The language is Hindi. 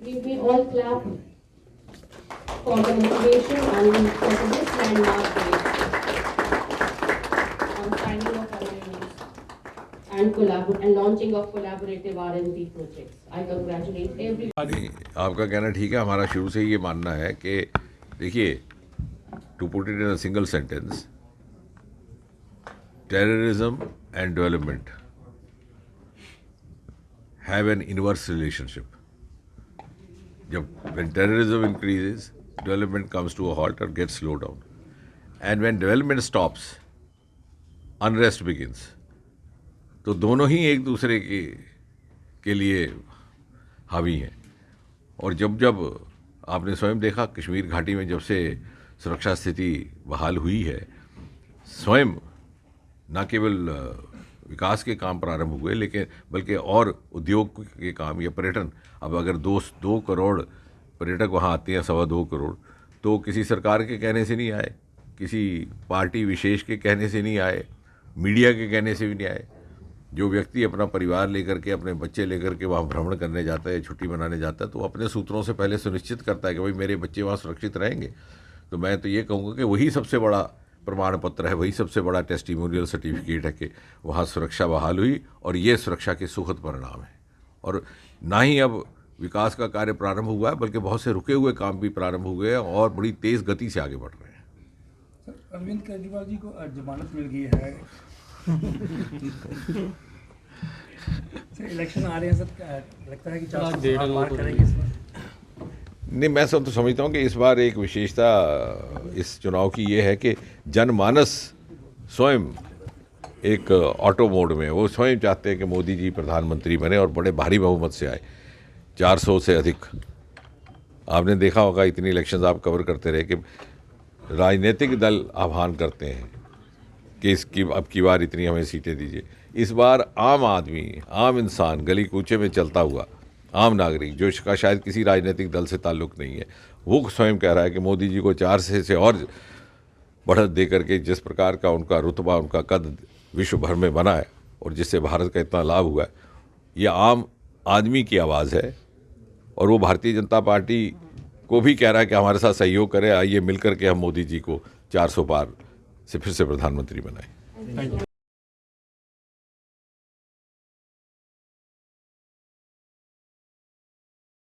We may all clap for the motivation and for this landmark day on signing of MOUs and launching of collaborative R&D projects. I congratulate everyone. आपका कहना ठीक है, हमारा शुरू से ये मानना है कि देखिए, to put it in a single sentence, terrorism and development have an inverse relationship. When terrorism increases, development comes to a halt or gets slowed down. And when development stops, unrest begins. तो दोनों ही एक दूसरे के लिए हावी हैं. और जब जब आपने स्वयं देखा कश्मीर घाटी में जब से सुरक्षा स्थिति बहाल हुई है, स्वयं न केवल विकास के काम प्रारंभ हुए लेकिन बल्कि और उद्योग के काम या पर्यटन. अब अगर 2 करोड़ पर्यटक वहाँ आते हैं, 2.25 करोड़, तो किसी सरकार के कहने से नहीं आए, किसी पार्टी विशेष के कहने से नहीं आए, मीडिया के कहने से भी नहीं आए. जो व्यक्ति अपना परिवार लेकर के, अपने बच्चे लेकर के वहाँ भ्रमण करने जाता है, छुट्टी मनाने जाता है, तो अपने सूत्रों से पहले सुनिश्चित करता है कि भाई मेरे बच्चे वहाँ सुरक्षित रहेंगे. तो मैं तो ये कहूँगा कि वही सबसे बड़ा प्रमाण पत्र है, वही सबसे बड़ा टेस्टिमोनियल सर्टिफिकेट है कि वहाँ सुरक्षा बहाल हुई और ये सुरक्षा के सुखद परिणाम है. और ना ही अब विकास का कार्य प्रारंभ हुआ है बल्कि बहुत से रुके हुए काम भी प्रारंभ हुए हैं और बड़ी तेज़ गति से आगे बढ़ रहे हैं. सर, अरविंद केजरीवाल जी को जमानत मिल गई है. सर, इलेक्शन आ रहे हैं सर, लगता है कि 400 पार करेंगे इस बार? नहीं, मैं सब तो समझता हूँ कि इस बार एक विशेषता इस चुनाव की ये है कि जनमानस स्वयं एक ऑटो मोड में, वो स्वयं चाहते हैं कि मोदी जी प्रधानमंत्री बने और बड़े भारी बहुमत से आए, 400 से अधिक. आपने देखा होगा, इतनी इलेक्शंस आप कवर करते रहे कि राजनीतिक दल आह्वान करते हैं कि अब की बार इतनी हमें सीटें दीजिए. इस बार आम आदमी, आम इंसान, गली कूचे में चलता हुआ आम नागरिक, जो इसका शायद किसी राजनीतिक दल से ताल्लुक़ नहीं है, वो स्वयं कह रहा है कि मोदी जी को 400 से और बढ़त दे करके जिस प्रकार का उनका रुतबा, उनका कद विश्व भर में बना है और जिससे भारत का इतना लाभ हुआ है, ये आम आदमी की आवाज़ है. और वो भारतीय जनता पार्टी को भी कह रहा है कि हमारे साथ सहयोग करें, आइए मिल करके हम मोदी जी को 400 पार से फिर से प्रधानमंत्री बनाएं.